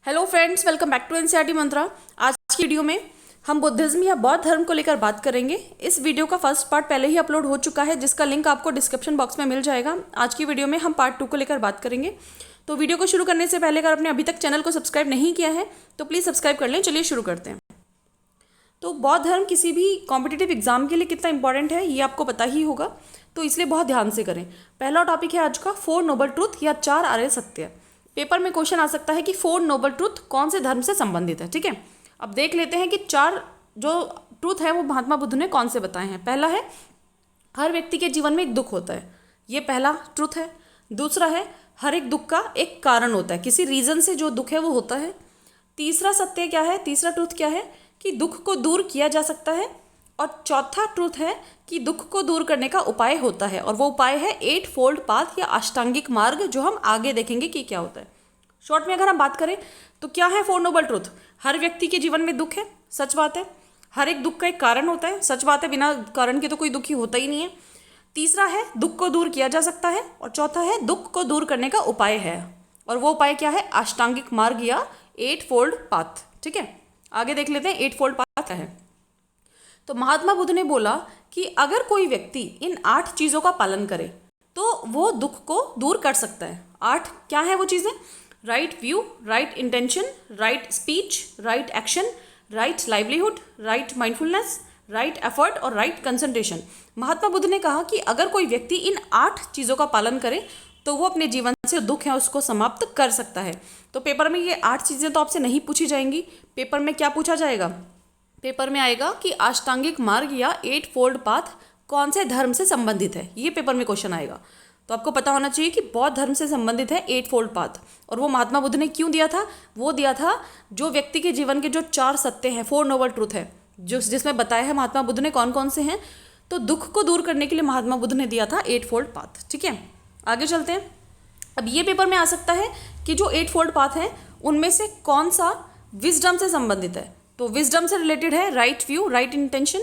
Hello friends, welcome back to NCERT Mantra. आज की video में हम बुद्धिज्म या बौद्ध धर्म को लेकर बात करेंगे। इस वीडियो का फर्स्ट पार्ट पहले ही अपलोड हो चुका है, जिसका लिंक आपको डिस्क्रिप्शन बॉक्स में मिल जाएगा। आज की वीडियो में हम पार्ट 2 को लेकर बात करेंगे। तो वीडियो को शुरू करने से पहले अगर आपने अभी तक चैनल को सब्सक्राइब नहीं किया है तो प्लीज़ सब्सक्राइब कर लें। चलिए शुरू करते हैं। तो बौद्ध धर्म किसी भी कॉम्पिटिटिव एग्जाम के लिए कितना इंपॉर्टेंट है ये आपको पता ही होगा, तो इसलिए बहुत ध्यान से करें। पहला टॉपिक है आज का 4 नोबल ट्रूथ या 4 आर्य सत्य। पेपर में क्वेश्चन आ सकता है कि 4 नोबल ट्रूथ कौन से धर्म से संबंधित है। ठीक है, अब देख लेते हैं कि 4 जो ट्रूथ है वो महात्मा बुद्ध ने कौन से बताए हैं। पहला है हर व्यक्ति के जीवन में एक दुख होता है, ये पहला ट्रूथ है। दूसरा है हर एक दुख का एक कारण होता है, किसी रीजन से जो दुख है वो होता है। तीसरा सत्य क्या है, तीसरा ट्रूथ क्या है कि दुख को दूर किया जा सकता है। और चौथा ट्रूथ है कि दुख को दूर करने का उपाय होता है, और वो उपाय है 8 फोल्ड पाथ या अष्टांगिक मार्ग, जो हम आगे देखेंगे कि क्या होता है। शॉर्ट में अगर हम बात करें तो क्या है 4 नोबल ट्रूथ। हर व्यक्ति के जीवन में दुख है, सच बात है। हर एक दुख का एक कारण होता है, सच बात है। बिना कारण के तो कोई दुखी होता ही नहीं है। तीसरा है दुख को दूर किया जा सकता है, और चौथा है दुख को दूर करने का उपाय है, और वो उपाय क्या है, अष्टांगिक मार्ग या 8 फोल्ड पाथ। ठीक है, आगे देख लेते हैं 8 फोल्ड पाथ है। तो महात्मा बुद्ध ने बोला कि अगर कोई व्यक्ति इन 8 चीज़ों का पालन करे तो वो दुख को दूर कर सकता है। 8 क्या है वो चीज़ें? Right view, right intention, right speech, right action, right livelihood, right mindfulness, right effort और राइट कंसंट्रेशन। महात्मा बुद्ध ने कहा कि अगर कोई व्यक्ति इन 8 चीज़ों का पालन करे तो वो अपने जीवन से दुख है उसको समाप्त कर सकता है। तो पेपर में ये 8 चीज़ें तो आपसे नहीं पूछी जाएंगी। पेपर में क्या पूछा जाएगा? पेपर में आएगा कि अष्टांगिक मार्ग या 8 फोल्ड पाथ कौन से धर्म से संबंधित है, ये पेपर में क्वेश्चन आएगा। तो आपको पता होना चाहिए कि बौद्ध धर्म से संबंधित है 8 फोल्ड पाथ। और वो महात्मा बुद्ध ने क्यों दिया था? वो दिया था जो व्यक्ति के जीवन के जो 4 सत्य हैं, 4 नोबल ट्रूथ है, जिसमें बताया है महात्मा बुद्ध ने कौन कौन से हैं। तो दुख को दूर करने के लिए महात्मा बुद्ध ने दिया था 8 फोल्ड पाथ। ठीक है, आगे चलते हैं। अब ये पेपर में आ सकता है कि जो 8 फोल्ड पाथ है उनमें से कौन सा विजडम से संबंधित है। तो विजडम से रिलेटेड है right view, right intention.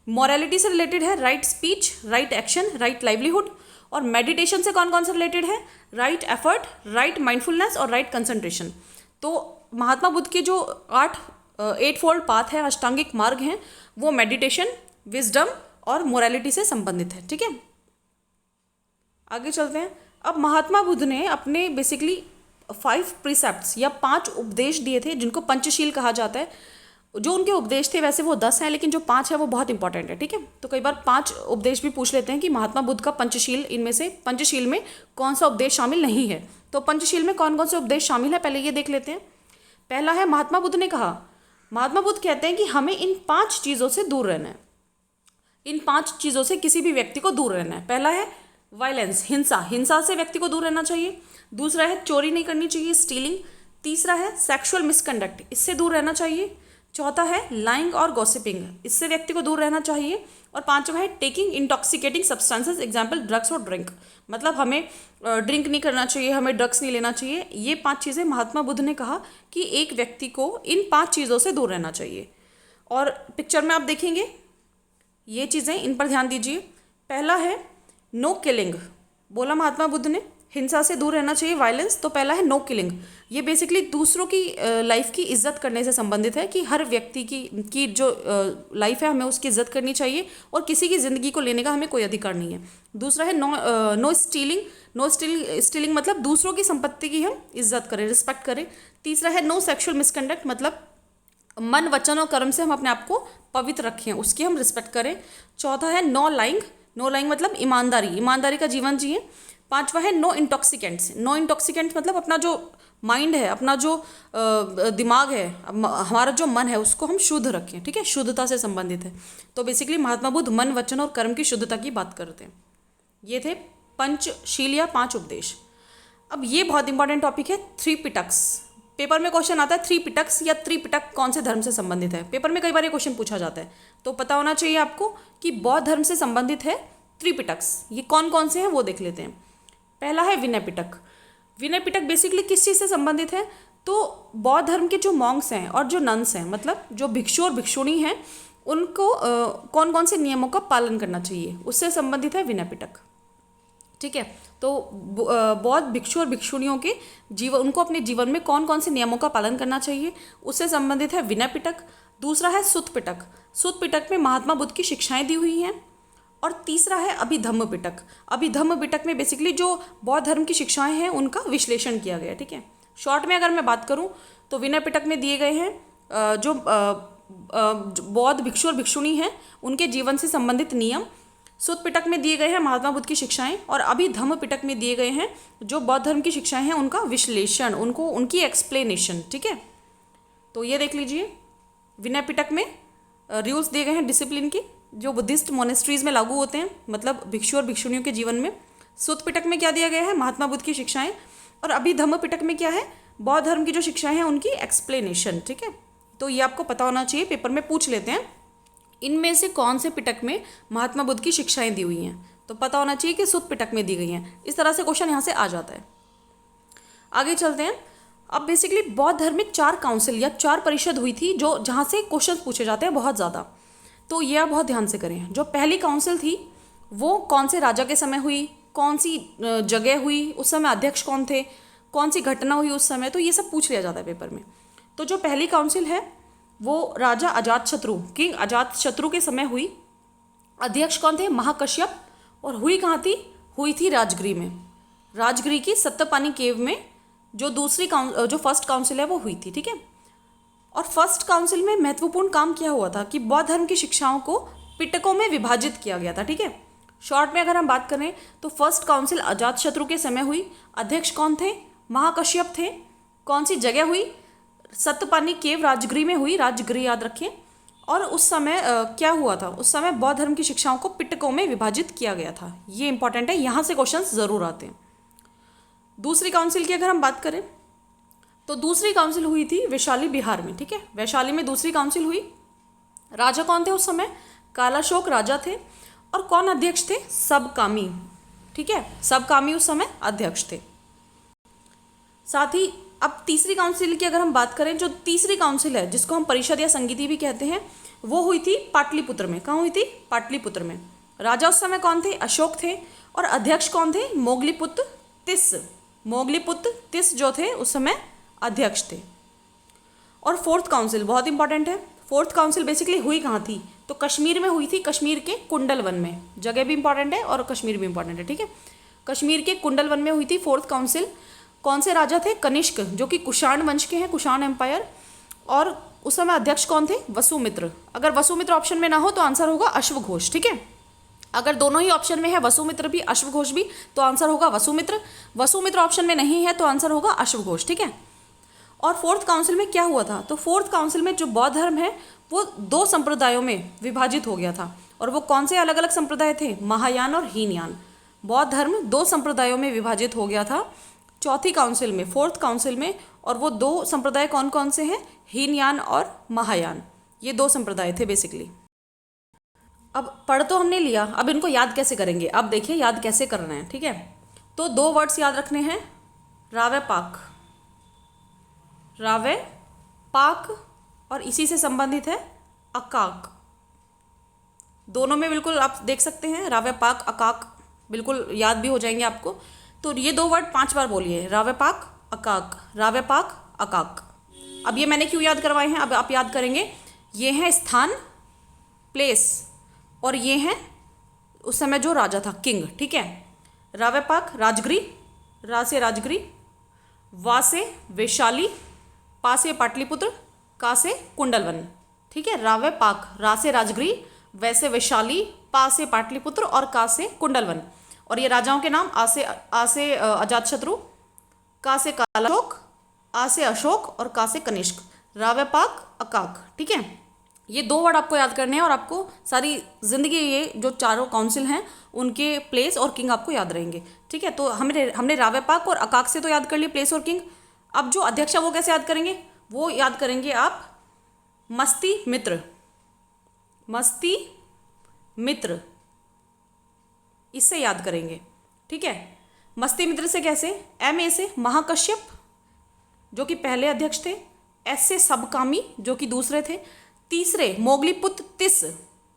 Morality से रिलेटेड है right speech, right action, right livelihood. और मेडिटेशन से कौन कौन से रिलेटेड है? राइट एफर्ट, राइट माइंडफुलनेस और राइट कंसंट्रेशन। तो महात्मा बुद्ध के जो 8 फोल्ड पाथ है, अष्टांगिक मार्ग हैं, वो मेडिटेशन, विजडम और मोरालिटी से संबंधित है। ठीक है, आगे चलते हैं। अब महात्मा बुद्ध ने अपने बेसिकली 5 प्रिसेप्ट्स या 5 उपदेश दिए थे, जिनको पंचशील कहा जाता है। जो उनके उपदेश थे वैसे वो 10 हैं, लेकिन जो 5 है वो बहुत इंपॉर्टेंट है। ठीक है, तो कई बार 5 उपदेश भी पूछ लेते हैं कि महात्मा बुद्ध का पंचशील, इनमें से पंचशील में कौन सा उपदेश शामिल नहीं है। तो पंचशील में कौन कौन से उपदेश शामिल है पहले ये देख लेते हैं। पहला है महात्मा बुद्ध ने कहा, महात्मा बुद्ध कहते हैं कि हमें इन 5 चीज़ों से दूर रहना है। इन 5 चीज़ों से किसी भी व्यक्ति को दूर रहना है। पहला है वायलेंस, हिंसा, हिंसा से व्यक्ति को दूर रहना चाहिए। दूसरा है चोरी नहीं करनी चाहिए, स्टीलिंग। तीसरा है सेक्सुअल मिसकंडक्ट, इससे दूर रहना चाहिए। चौथा है लाइंग और गॉसिपिंग, इससे व्यक्ति को दूर रहना चाहिए। और पांचवा है taking intoxicating substances, example drugs और ड्रिंक, मतलब हमें ड्रिंक नहीं करना चाहिए, हमें ड्रग्स नहीं लेना चाहिए। ये 5 चीज़ें महात्मा बुद्ध ने कहा कि एक व्यक्ति को इन 5 चीज़ों से दूर रहना चाहिए। और पिक्चर में आप देखेंगे ये चीज़ें, इन पर ध्यान दीजिए। पहला है नो किलिंग, बोला महात्मा बुद्ध ने हिंसा से दूर रहना चाहिए, वायलेंस। तो पहला है नो किलिंग। ये बेसिकली दूसरों की लाइफ की इज्जत करने से संबंधित है कि हर व्यक्ति की जो लाइफ है हमें उसकी इज्जत करनी चाहिए, और किसी की ज़िंदगी को लेने का हमें कोई अधिकार नहीं है। दूसरा है नो स्टीलिंग, स्टीलिंग मतलब दूसरों की संपत्ति की हम इज्जत करें, रिस्पेक्ट करें। तीसरा है नो सेक्शुअल मिसकंडक्ट, मतलब मन, वचन और कर्म से हम अपने आप को पवित्र रखें, उसकी हम रिस्पेक्ट करें। चौथा है नो लाइंग, नो लाइंग मतलब ईमानदारी, ईमानदारी का जीवन जिए। पांचवा है नो इंटॉक्सिकेंट्स, नो इंटॉक्सिकेंट्स मतलब अपना जो माइंड है, अपना जो दिमाग है, हमारा जो मन है उसको हम शुद्ध रखें। ठीक है, शुद्धता से संबंधित है। तो बेसिकली महात्मा बुद्ध मन, वचन और कर्म की शुद्धता की बात करते हैं। ये थे पंचशील या 5 उपदेश। अब ये बहुत इंपॉर्टेंट टॉपिक है 3 पिटक्स। पेपर में क्वेश्चन आता है 3 पिटक्स या त्रिपिटक कौन से धर्म से संबंधित है। पेपर में कई बार ये क्वेश्चन पूछा जाता है, तो पता होना चाहिए आपको कि बौद्ध धर्म से संबंधित है त्रिपिटक्स। ये कौन कौन से हैं वो देख लेते हैं। पहला है विनय पिटक। विनय पिटक बेसिकली किस चीज़ से संबंधित है? तो बौद्ध धर्म के जो मॉन्क्स हैं और जो नन्स हैं, मतलब जो भिक्षु और भिक्षुणी हैं, उनको कौन कौन से नियमों का पालन करना चाहिए, उससे संबंधित है विनय पिटक। ठीक है। तो बौद्ध भिक्षु और भिक्षुणियों के जीवन, उनको अपने जीवन में कौन कौन से नियमों का पालन करना चाहिए, उससे संबंधित है विनय पिटक। दूसरा है सुत्त पिटक। सुत्त पिटक में महात्मा बुद्ध की शिक्षाएं दी हुई हैं। और तीसरा है अभिधम्म पिटक। अभिधम्म पिटक में बेसिकली जो बौद्ध धर्म की शिक्षाएं हैं उनका विश्लेषण किया गया है। ठीक है। शॉर्ट में अगर मैं बात करूं तो विनय पिटक में दिए गए हैं जो बौद्ध भिक्षु और भिक्षुणी हैं उनके जीवन से संबंधित नियम। सुत्त पिटक में दिए गए हैं महात्मा बुद्ध की शिक्षाएं। और अभिधम्म पिटक में दिए गए हैं जो बौद्ध धर्म की शिक्षाएं हैं उनका विश्लेषण, उनकी एक्सप्लेनेशन। ठीक है। तो ये देख लीजिए, विनय पिटक में रूल्स दिए गए हैं डिसिप्लिन की जो बुद्धिस्ट मोनेस्ट्रीज में लागू होते हैं, मतलब भिक्षु और भिक्षुणियों के जीवन में। सुत्त पिटक में क्या दिया गया है, महात्मा बुद्ध की शिक्षाएं। और अभिधम्म पिटक में क्या है, बौद्ध धर्म की जो शिक्षाएं हैं उनकी एक्सप्लेनेशन। ठीक है। तो ये आपको पता होना चाहिए, पेपर में पूछ लेते हैं इनमें से कौन से पिटक में महात्मा बुद्ध की शिक्षाएं दी हुई हैं, तो पता होना चाहिए कि सुत्त पिटक में दी गई हैं। इस तरह से क्वेश्चन यहाँ से आ जाता है। आगे चलते हैं। अब बेसिकली बौद्ध धर्म में 4 काउंसिल या 4 परिषद हुई थी जो जहाँ से क्वेश्चन पूछे जाते हैं बहुत ज़्यादा। तो ये आप बहुत ध्यान से करें। जो पहली काउंसिल थी वो कौन से राजा के समय हुई, कौन सी जगह हुई, उस समय अध्यक्ष कौन थे, कौन सी घटना हुई उस समय, तो ये सब पूछ लिया जाता है पेपर में। तो जो पहली काउंसिल है वो राजा अजातशत्रु, किंग अजातशत्रु के समय हुई। अध्यक्ष कौन थे, महाकश्यप। और हुई कहाँ थी, हुई थी राजगृह में, राजगृह की सत्तपानी केव में जो फर्स्ट काउंसिल है वो हुई थी। ठीक है। और फर्स्ट काउंसिल में महत्वपूर्ण काम क्या हुआ था कि बौद्ध धर्म की शिक्षाओं को पिटकों में विभाजित किया गया था। ठीक है। शॉर्ट में अगर हम बात करें तो फर्स्ट काउंसिल अजातशत्रु के समय हुई। अध्यक्ष कौन थे, महाकश्यप थे। कौन सी जगह हुई, सत्तपानी केव राजगृह में हुई, राजगृह याद रखें। और उस समय क्या हुआ था, उस समय बौद्ध धर्म की शिक्षाओं को पिटकों में विभाजित किया गया था। ये इंपॉर्टेंट है, यहाँ से क्वेश्चन ज़रूर आते हैं। दूसरी काउंसिल की अगर हम बात करें तो दूसरी काउंसिल हुई थी वैशाली बिहार में। ठीक है। वैशाली में दूसरी काउंसिल हुई। राजा कौन थे उस समय, कालाशोक राजा थे। और कौन अध्यक्ष थे, सबकामी। ठीक है। सबकामी उस समय अध्यक्ष थे। साथ ही अब तीसरी काउंसिल की अगर हम बात करें, जो तीसरी काउंसिल है जिसको हम परिषद या संगीति भी कहते हैं, वो हुई थी पाटलिपुत्र में। कहाँ हुई थी, पाटलिपुत्र में। राजा उस समय कौन थे, अशोक थे। और अध्यक्ष कौन थे, मोगलीपुत्र तिस। मोगलीपुत्र तिस जो थे उस समय अध्यक्ष थे। और फोर्थ काउंसिल बहुत इंपॉर्टेंट है। फोर्थ काउंसिल बेसिकली हुई कहाँ थी, तो कश्मीर में हुई थी, कश्मीर के कुंडल वन में। जगह भी इंपॉर्टेंट है और कश्मीर भी इंपॉर्टेंट है। ठीक है। कश्मीर के कुंडल वन में हुई थी फोर्थ काउंसिल। कौन से राजा थे, कनिष्क जो कि कुषाण वंश के हैं, कुषाण एम्पायर। और उस समय अध्यक्ष कौन थे, वसुमित्र। अगर वसुमित्र ऑप्शन में ना हो तो आंसर होगा अश्वघोष। ठीक है। अगर दोनों ही ऑप्शन में है, वसुमित्र भी अश्वघोष भी, तो आंसर होगा वसुमित्र। वसुमित्र ऑप्शन में नहीं है तो आंसर होगा अश्वघोष। ठीक है। और फोर्थ काउंसिल में क्या हुआ था, तो फोर्थ काउंसिल में जो बौद्ध धर्म है वो 2 संप्रदायों में विभाजित हो गया था। और वो कौन से अलग अलग संप्रदाय थे, महायान और हीनयान। बौद्ध धर्म 2 संप्रदायों में विभाजित हो गया था चौथी काउंसिल में, फोर्थ काउंसिल में। और वो 2 संप्रदाय कौन कौन से हैं, हीनयान और महायान। ये 2 संप्रदाय थे बेसिकली। अब पढ़ तो हमने लिया, अब इनको याद कैसे करेंगे। अब देखिए याद कैसे करना है। ठीक है। तो 2 वर्ड्स याद रखने हैं, रावे पाक। रावे पाक और इसी से संबंधित है अकाक। दोनों में बिल्कुल आप देख सकते हैं, रावे पाक अकाक बिल्कुल याद भी हो जाएंगे आपको। तो ये 2 वर्ड 5 बार बोलिए, रावे पाक अकाक, रावे पाक अकाक। अब ये मैंने क्यों याद करवाए हैं, अब आप याद करेंगे। ये है स्थान, प्लेस, और ये हैं उस समय जो राजा था, किंग। ठीक है। रावे पाक राजगृह, रा से राजगृह, वा से वैशाली, पा से पाटलिपुत्र, का से कुंडलवन। ठीक है। रावे पाक, रा से राजगृह, वै से वैशाली, पा से पाटलिपुत्र और का से कुंडलवन। और ये राजाओं के नाम, आ से अजातशत्रु, का से कालाशोक, आ से अशोक और का से कनिष्क। रावे पाक अकाक। ठीक है। ये 2 वर्ड आपको याद करने हैं और आपको सारी जिंदगी ये जो 4 काउंसिल हैं उनके प्लेस और किंग आपको याद रहेंगे। ठीक है। तो हमने रावे पाक और अकाक से तो याद कर लिए प्लेस और किंग। अब जो अध्यक्ष है वो कैसे याद करेंगे, वो याद करेंगे आप मस्ती मित्र। मस्ती मित्र, इससे याद करेंगे। ठीक है। मस्ती मित्र से कैसे, एम ए से महाकश्यप जो कि पहले अध्यक्ष थे, एस से सबकामी जो कि दूसरे थे, तीसरे मोगलीपुत्र तिस,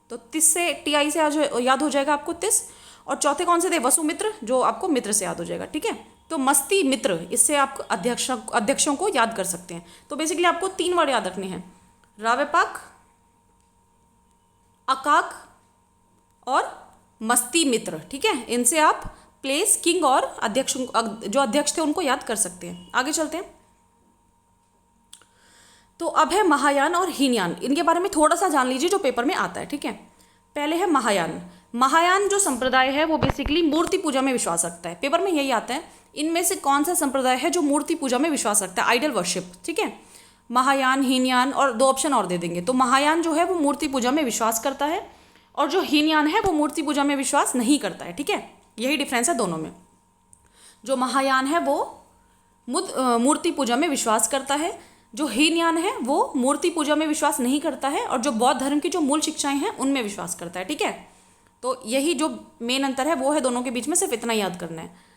तो तिस से टी आई से याद हो जाएगा आपको तिस। और चौथे कौन से थे? वसुमित्र, जो आपको मित्र से याद हो जाएगा, ठीक है। तो मस्ती मित्र, इससे आप अध्यक्षों को याद कर सकते हैं। तो बेसिकली आपको 3 वर्ड याद रखने हैं, रावेपाक, अकाक और मस्ती मित्र, ठीक है। इनसे आप प्लेस, किंग और अध्यक्ष, जो अध्यक्ष थे उनको याद कर सकते हैं। आगे चलते हैं। तो अब है महायान और हीनयान, इनके बारे में थोड़ा सा जान लीजिए जो पेपर में आता है, ठीक है। पहले है महायान। महायान जो संप्रदाय है वो बेसिकली मूर्ति पूजा में विश्वास रखता है। पेपर में यही आता है, इनमें से कौन सा संप्रदाय है जो मूर्ति पूजा में विश्वास रखता है, आइडल वर्शिप, ठीक है। महायान, हीनयान, और 2 ऑप्शन और दे देंगे। तो महायान जो है वो मूर्ति पूजा में विश्वास करता है और जो हीनयान है वो मूर्ति पूजा में विश्वास नहीं करता है, ठीक है। यही डिफरेंस है दोनों में। जो महायान है वो मूर्ति पूजा में विश्वास करता है, जो हीनयान है वो मूर्ति पूजा में विश्वास नहीं करता है, और जो बौद्ध धर्म की जो मूल शिक्षाएं हैं उनमें विश्वास करता है, ठीक है। तो यही जो मेन अंतर है वो है दोनों के बीच में, सिर्फ इतना याद करना है।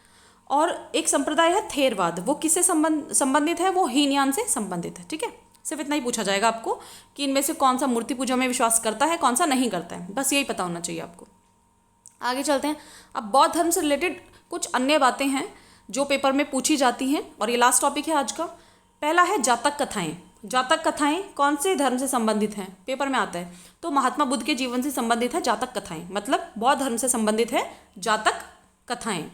और एक संप्रदाय है थेरवाद, वो किससे संबंधित है? वो हीनयान से संबंधित है, ठीक है। सिर्फ इतना ही पूछा जाएगा आपको कि इनमें से कौन सा मूर्ति पूजा में विश्वास करता है, कौन सा नहीं करता है, बस यही पता होना चाहिए आपको। आगे चलते हैं। अब बौद्ध धर्म से रिलेटेड कुछ अन्य बातें हैं जो पेपर में पूछी जाती हैं, और ये लास्ट टॉपिक है आज का। पहला है जातक कथाएं। जातक कथाएं कौन से धर्म से संबंधित हैं? पेपर में आता है। तो महात्मा बुद्ध के जीवन से संबंधित है जातक कथाएं, मतलब बौद्ध धर्म से संबंधित है जातक कथाएं।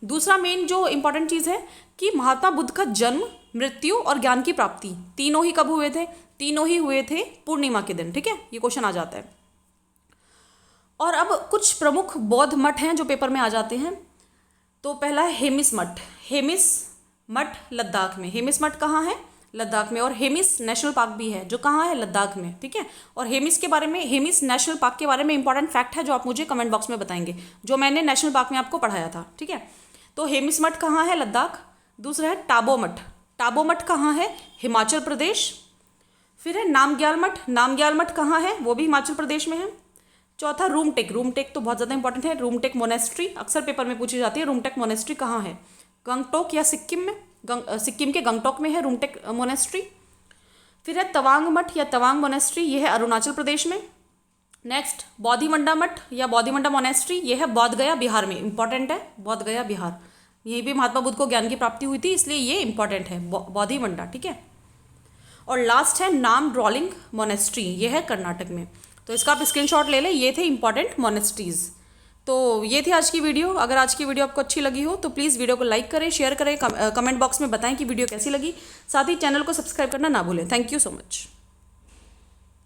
दूसरा मेन जो इंपॉर्टेंट चीज़ है कि महात्मा बुद्ध का जन्म, मृत्यु और ज्ञान की प्राप्ति तीनों ही कब हुए थे? तीनों ही हुए थे पूर्णिमा के दिन, ठीक है। ये क्वेश्चन आ जाता है। और अब कुछ प्रमुख बौद्ध मठ हैं जो पेपर में आ जाते हैं। तो पहला है हेमिस मठ। हेमिस मठ लद्दाख में। हेमिस मठ कहाँ है? लद्दाख में। और हेमिस नेशनल पार्क भी है जो कहाँ है? लद्दाख में, ठीक है। और हेमिस के बारे में, हेमिस नेशनल पार्क के बारे में इंपॉर्टेंट फैक्ट है जो आप मुझे कमेंट बॉक्स में बताएंगे, जो मैंने नेशनल पार्क में आपको पढ़ाया था, ठीक है। तो हेमिस मठ कहाँ है? लद्दाख। दूसरा है टाबो मठ। टाबो मठ कहाँ है? हिमाचल प्रदेश। फिर है नामग्याल मठ। नामग्याल मठ कहाँ है? वो भी हिमाचल प्रदेश में है। चौथा रूमटेक। रूमटेक तो बहुत ज़्यादा इंपॉर्टेंट है। रूमटेक मोनेस्ट्री अक्सर पेपर में पूछी जाती है। रूमटेक मोनेस्ट्री कहाँ है? गंगटोक या सिक्किम में? सिक्किम के गंगटोक में है रूमटेक मोनेस्ट्री। फिर है तवांग मठ या तवांग मोनेस्ट्री, ये है अरुणाचल प्रदेश में। नेक्स्ट बोधिमंडा मठ या बोधिमंडा मोनेस्ट्री, ये है बोध गया बिहार में। इंपॉर्टेंट है, बोध गया बिहार। यहीं भी महात्मा बुद्ध को ज्ञान की प्राप्ति हुई थी, इसलिए ये इंपॉर्टेंट है, बोधिमंडा, ठीक है। और लास्ट है नाम ड्रॉलिंग मोनेस्ट्री, ये है कर्नाटक में। तो इसका आप स्क्रीनशॉट ले लें। ये थे इंपॉर्टेंट मोनेस्ट्रीज़। तो ये थी आज की वीडियो। अगर आज की वीडियो आपको अच्छी लगी हो तो प्लीज़ वीडियो को लाइक करें, शेयर करें, कमेंट बॉक्स में बताएं कि वीडियो कैसी लगी। साथ ही चैनल को सब्सक्राइब करना ना भूलें। Thank you so much.